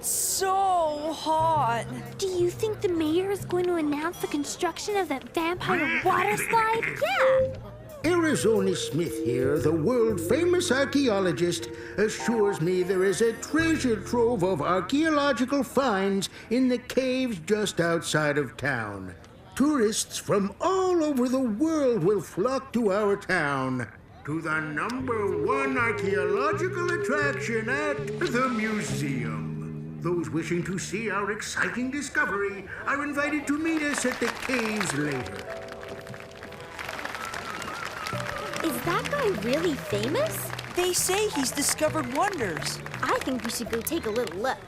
It's so hot. Do you think the mayor is going to announce the construction of that vampire water slide? Yeah. Arizona Smith here, the world-famous archaeologist, assures me there is a treasure trove of archaeological finds in the caves just outside of town. Tourists from all over the world will flock to our town, to the #1 archaeological attraction at the museum. Those wishing to see our exciting discovery are invited to meet us at the caves later. Is that guy really famous? They say he's discovered wonders. I think we should go take a little look.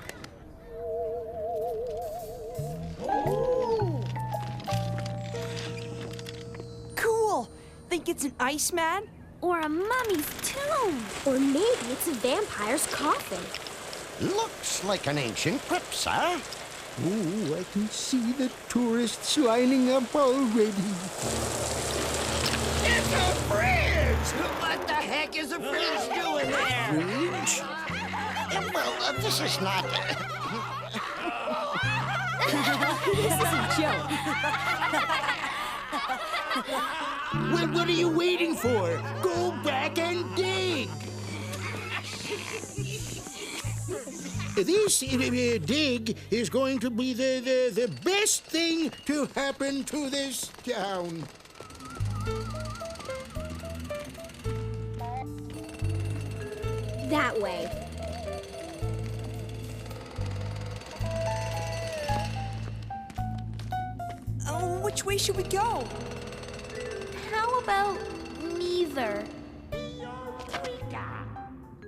Cool. Think it's an Iceman? Or a mummy's tomb. Or maybe it's a vampire's coffin. Looks like an ancient crypt, sir. Oh, I can see the tourists lining up already. It's a fridge! What the heck is a fridge doing there? Fridge? Well, this is not... This is a joke. Well, what are you waiting for? Go back and dig! This dig is going to be the best thing to happen to this town. That way. Oh, which way should we go? How about neither?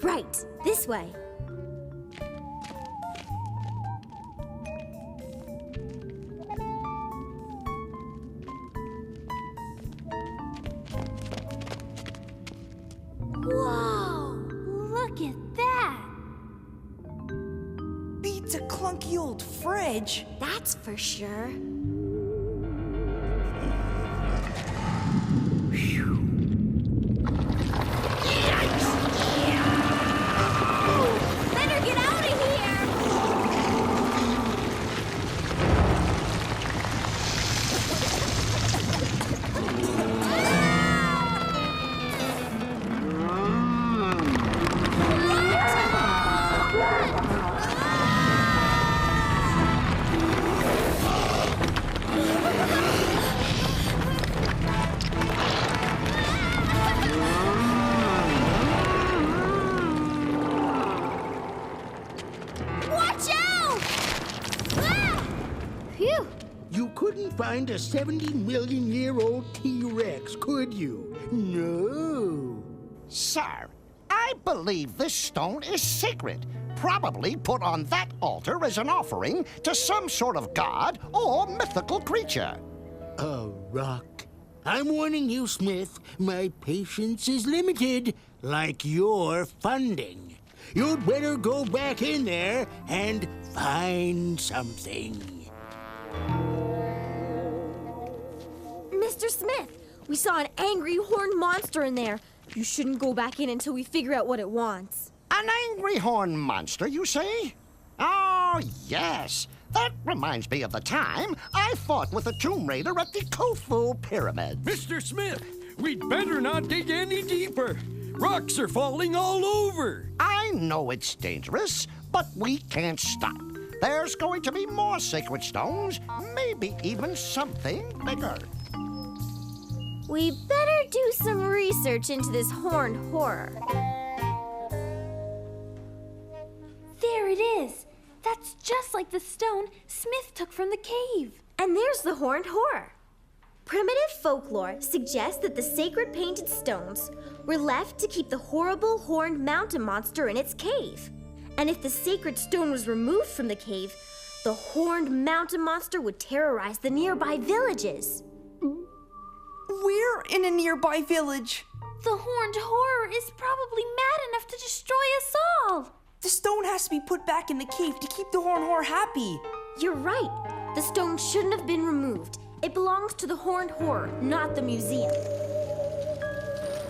Right, this way. Whoa! Look at that! Beats a clunky old fridge. That's for sure. Better get out of here! Watch out! Ah! Phew! You couldn't find a 70-million-year-old T-Rex, could you? No. Sir, I believe this stone is sacred. Probably put on that altar as an offering to some sort of god or mythical creature. A rock. I'm warning you, Smith. My patience is limited, like your funding. You'd better go back in there and find something. Mr. Smith, we saw an angry horned monster in there. You shouldn't go back in until we figure out what it wants. An angry horn monster, you say? Oh, yes. That reminds me of the time I fought with a tomb raider at the Khufu pyramids. Mr. Smith, we'd better not dig any deeper. Rocks are falling all over. I know it's dangerous, but we can't stop. There's going to be more sacred stones, maybe even something bigger. We better do some research into this horned horror. There it is. That's just like the stone Smith took from the cave. And there's the horned horror. Primitive folklore suggests that the sacred painted stones were left to keep the horrible horned mountain monster in its cave. And if the sacred stone was removed from the cave, the horned mountain monster would terrorize the nearby villages. We're in a nearby village. The horned horror is probably mad enough to destroy us all. The stone has to be put back in the cave to keep the horned horror happy. You're right. The stone shouldn't have been removed. It belongs to the horned horror, not the museum.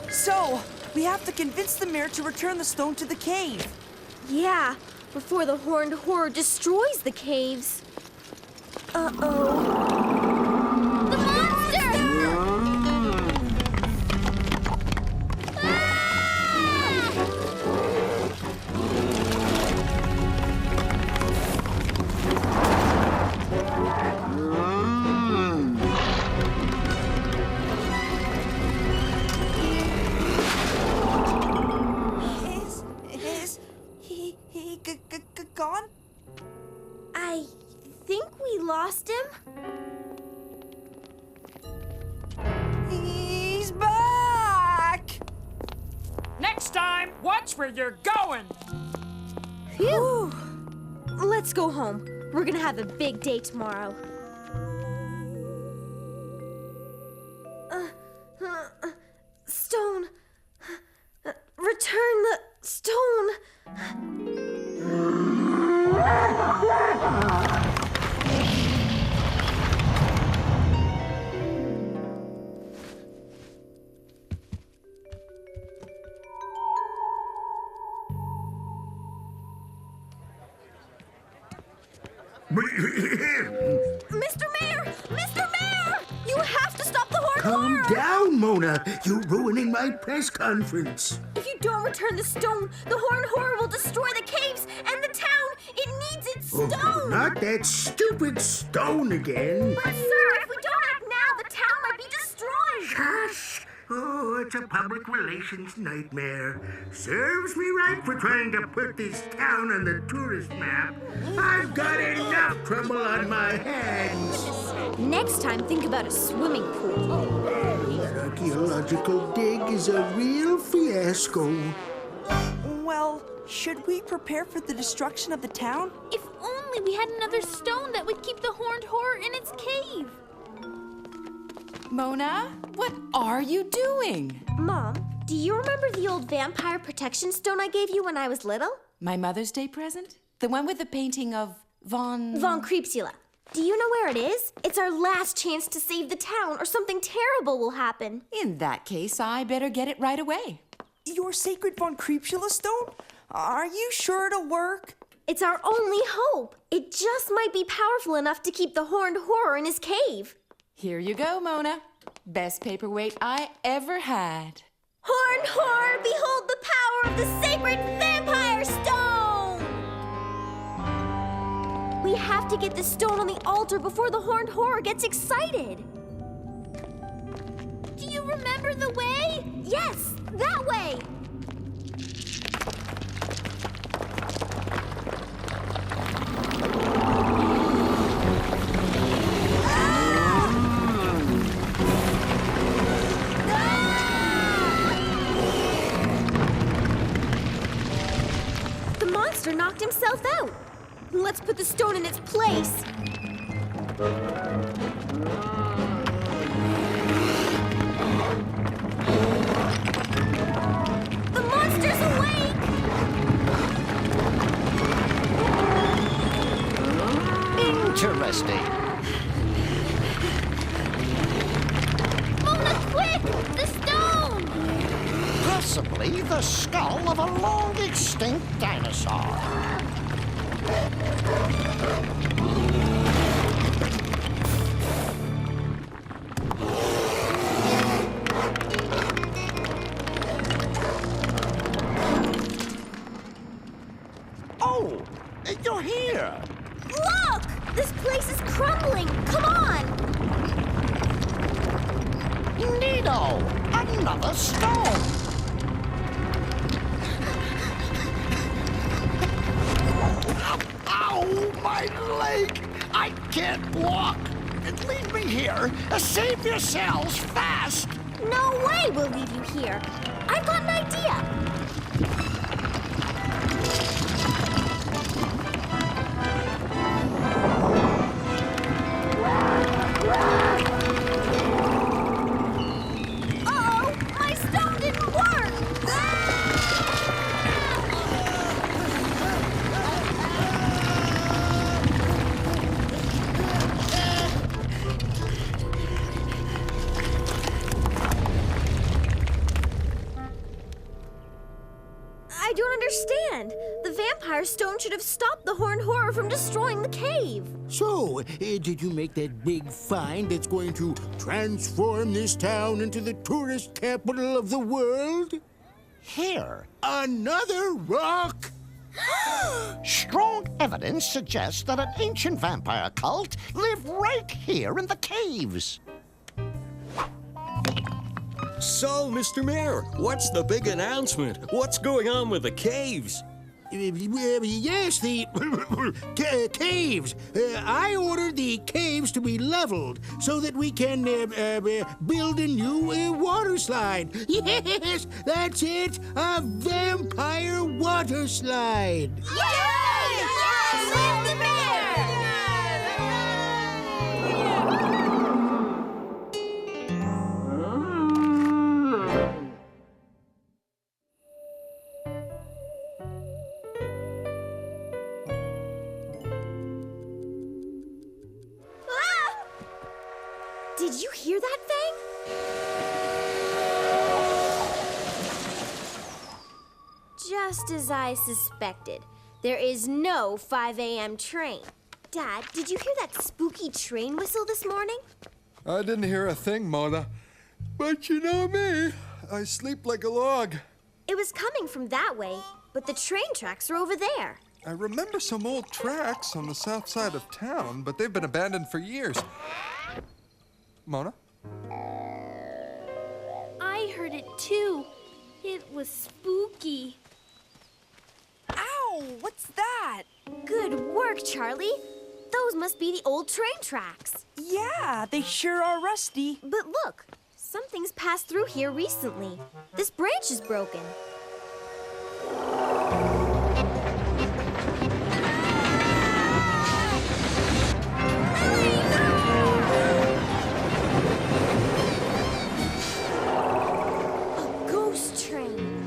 So, we have to convince the mayor to return the stone to the cave. Yeah, before the horned horror destroys the caves. Uh-oh. The monster! Is he gone? I think we lost him. He's back! Next time, watch where you're going. Phew. Let's go home. We're gonna have a big day tomorrow. Stone. Return the stone. Mr. Mayor! Mr. Mayor! You have to stop the horned Calm horror! down, Mona. You're ruining my press conference. If you don't return the stone, the horned horror will destroy the caves and the town. It needs its stone. Oh, not that stupid stone again. But sir, if we don't act now, the town might be destroyed. Hush! Oh, it's a public relations nightmare. Serves me right for trying to put this town on the tourist map. I've got enough trouble on my hands. Next time, think about a swimming pool. That archaeological dig is a real fiasco. Well, should we prepare for the destruction of the town? If only we had another stone that would keep the horned horror in its cave. Mona, what are you doing? Mom, do you remember the old vampire protection stone I gave you when I was little? My Mother's Day present? The one with the painting of Von Creepsula. Do you know where it is? It's our last chance to save the town or something terrible will happen. In that case, I better get it right away. Your sacred Von Creepsula stone? Are you sure it'll work? It's our only hope. It just might be powerful enough to keep the horned horror in his cave. Here you go, Mona. Best paperweight I ever had. Horned horror, behold the power of the sacred vampire stone! We have to get the stone on the altar before the horned horror gets excited. Do you remember the way? Yes, that way! The monster knocked himself out. Let's put the stone in its place. The monster's awake! Interesting. Mona, quick! The stone! Possibly the skull of a long-extinct dinosaur. Oh, you're here. Look! This place is crumbling! Come on! Neato, another stone. Ow, my leg! I can't walk. Leave me here. Save yourselves fast. No way we'll leave you here. I've got an idea. Uh-oh! My stone didn't work! I don't understand. The vampire stone should have stopped the horned horror from destroying the cave. So, did you make that big find that's going to transform this town into the tourist capital of the world? Here, Another rock? strong evidence suggests that an ancient vampire cult lived right here in the caves. So, Mr. Mayor, what's the big announcement? What's going on with the caves? Yes, the caves. I ordered the caves to be leveled so that we can build a new water slide. Yes, that's it, a vampire water slide. Yay! Yes! Live the mayor! Did you hear that thing? Just as I suspected. There is no 5 a.m. train. Dad, did you hear that spooky train whistle this morning? I didn't hear a thing, Mona. But you know me, I sleep like a log. It was coming from that way, but the train tracks are over there. I remember some old tracks on the south side of town, but they've been abandoned for years. Mona? I heard it too. It was spooky. Ow! What's that? Good work, Charlie. Those must be the old train tracks. Yeah, they sure are rusty. But look, something's passed through here recently. This branch is broken. A ghost train.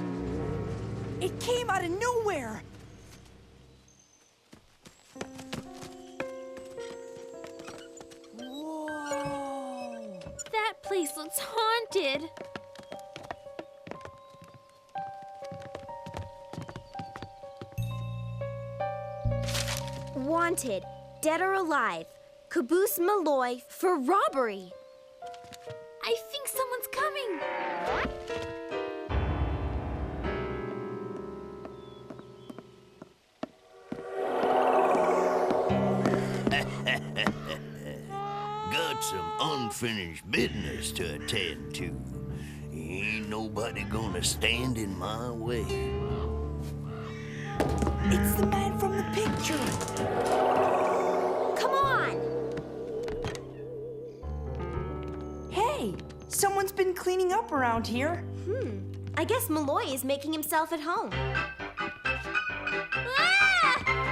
It came out of nowhere. Whoa! That place looks haunted. Wanted, dead or alive, Caboose Malloy for robbery. I think someone's coming. Got some unfinished business to attend to. Ain't nobody gonna stand in my way. It's the man from the picture. Come on! Hey, someone's been cleaning up around here. I guess Malloy is making himself at home. Ah!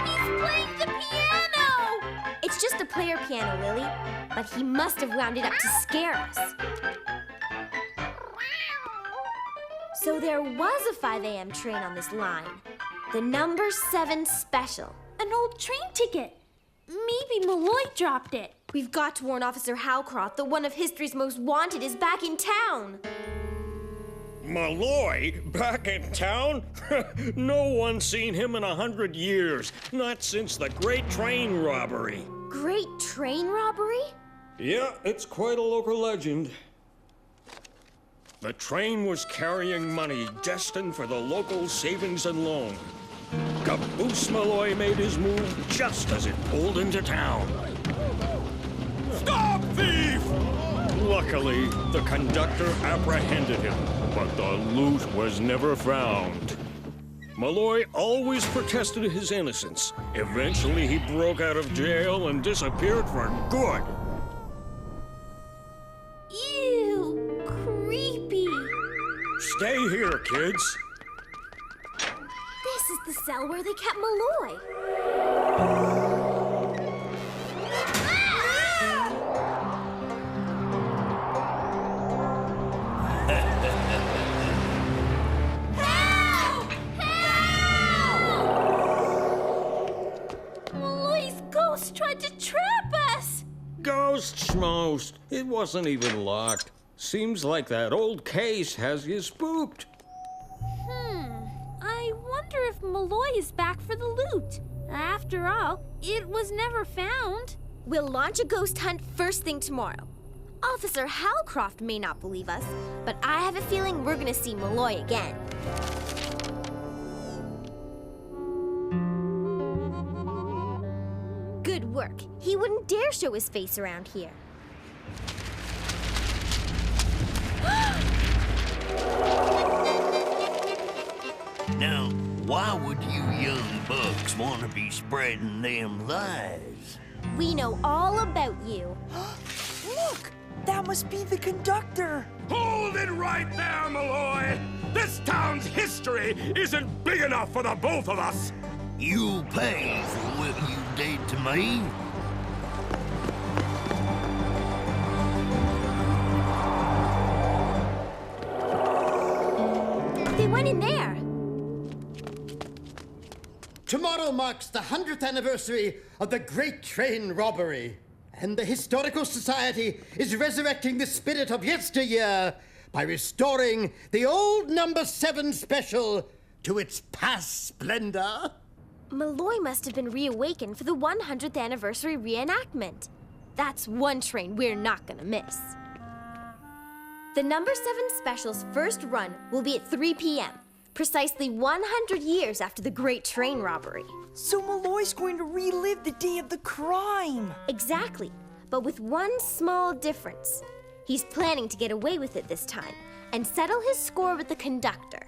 He's playing the piano! It's just a player piano, Lily. But he must have wound it up to scare us. So there was a 5 a.m. train on this line. The number 7 special. An old train ticket. Maybe Malloy dropped it. We've got to warn Officer Howcroft that one of history's most wanted is back in town. Malloy? Back in town? No one's seen him in 100 years. Not since the Great Train Robbery. Great train robbery? Yeah, it's quite a local legend. The train was carrying money destined for the local savings and loan. Caboose Malloy made his move just as it pulled into town. Stop, thief! Luckily, the conductor apprehended him, but the loot was never found. Malloy always protested his innocence. Eventually, he broke out of jail and disappeared for good. Ew, creepy. Stay here, kids. This is the cell where they kept Malloy. Help! Help! Malloy's ghost tried to trap us. Ghost schmost. It wasn't even locked. Seems like that old case has you spooked. I wonder wonder if Malloy is back for the loot. After all, it was never found. We'll launch a ghost hunt first thing tomorrow. Officer Halcroft may not believe us, but I have a feeling we're gonna see Malloy again. Good work. He wouldn't dare show his face around here. Now, why would you young bucks want to be spreading them lies? We know all about you. Look! That must be the conductor! Hold it right there, Malloy! This town's history isn't big enough for the both of us! You'll pay for what you did to me. They went in there. Tomorrow marks the 100th anniversary of the Great Train Robbery. And the Historical Society is resurrecting the spirit of yesteryear by restoring the old number 7 special to its past splendor. Malloy must have been reawakened for the 100th anniversary reenactment. That's one train we're not gonna miss. The number 7 special's first run will be at 3 p.m., precisely 100 years after the Great Train Robbery. So Malloy's going to relive the day of the crime. Exactly, but with one small difference. He's planning to get away with it this time and settle his score with the conductor.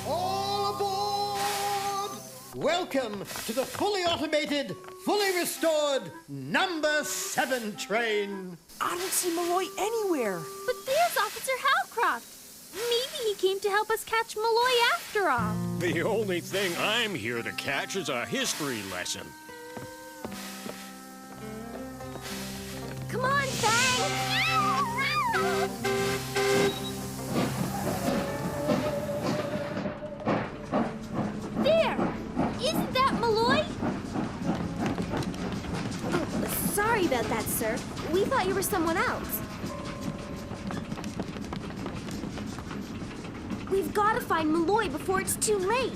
All aboard! Welcome to the fully automated, fully restored number 7 train. I don't see Malloy anywhere. But there's Officer Halcroft. Maybe he came to help us catch Malloy after all. The only thing I'm here to catch is a history lesson. Come on, Fang! There! Isn't that Malloy? Oh, sorry about that, sir. We thought you were someone else. We've got to find Malloy before it's too late.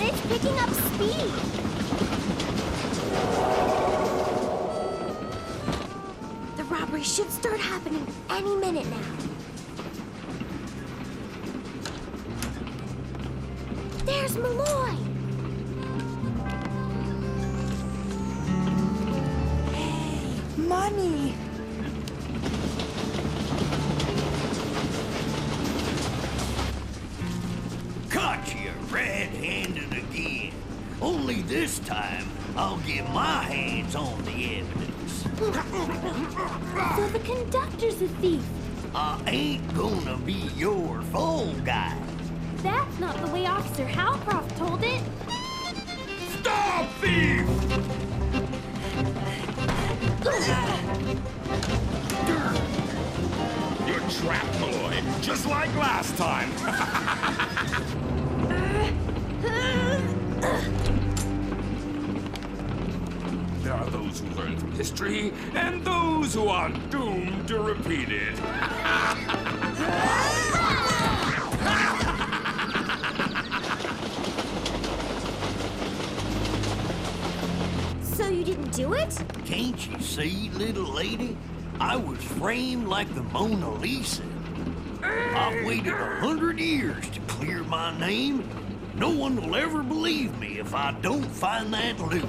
It's picking up speed. The robbery should start happening any minute now. There's Malloy! Money! Caught you red-handed again. Only this time, I'll get my hands on the evidence. So the conductor's a thief. I ain't gonna be your fall guy. That's not the way Officer Halcroft told it. Stop, thief! You're trapped, Malloy, just like last time. There are those who learn from history, and those who are doomed to repeat it. So you didn't do it? Can't you see, little lady? I was framed like the Mona Lisa. I've waited 100 years to clear my name. No one will ever believe me if I don't find that loot.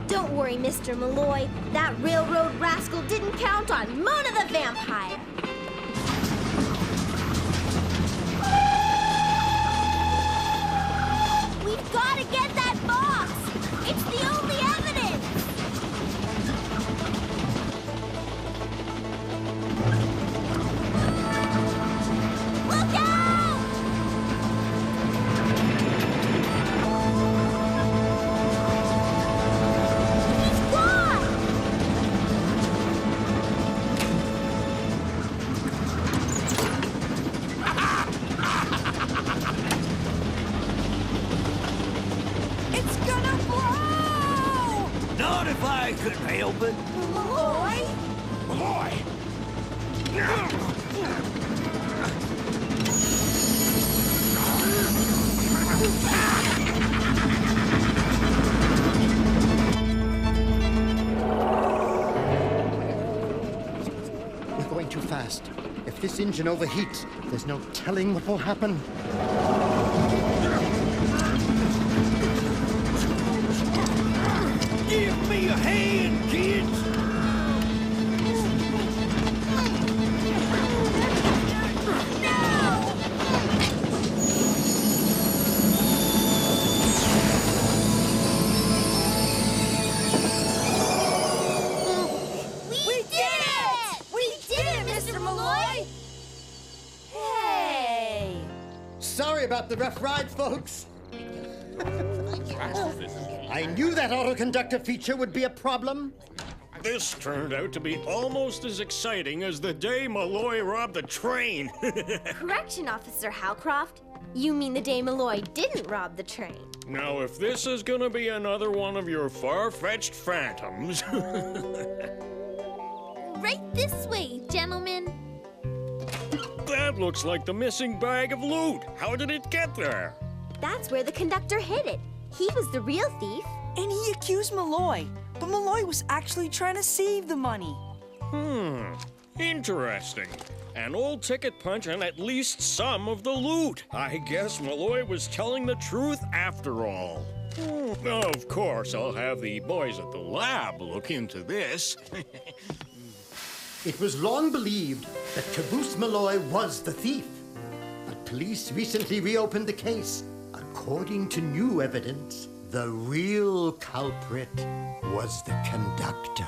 Don't worry, Mr. Malloy. That railroad rascal didn't count on Mona the Vampire. We've got to get that box. It's the only evidence. Look out! He's gone! It's gonna blow! Not if I could help it. Malloy? Malloy! If this engine overheats, there's no telling what will happen. Give me a hand, kids! We did it! We did it, Mr. Malloy! Hey! Sorry about the rough ride, folks. I knew that autoconductor feature would be a problem. This turned out to be almost as exciting as the day Malloy robbed the train. Correction, Officer Howcroft. You mean the day Malloy didn't rob the train. Now, if this is gonna be another one of your far-fetched phantoms... Right this way, gentlemen. That looks like the missing bag of loot. How did it get there? That's where the conductor hid it. He was the real thief. And he accused Malloy. But Malloy was actually trying to save the money. Interesting. An old ticket punch and at least some of the loot. I guess Malloy was telling the truth after all. Of course, I'll have the boys at the lab look into this. It was long believed that Caboose Malloy was the thief. But police recently reopened the case. According to new evidence, the real culprit was the conductor.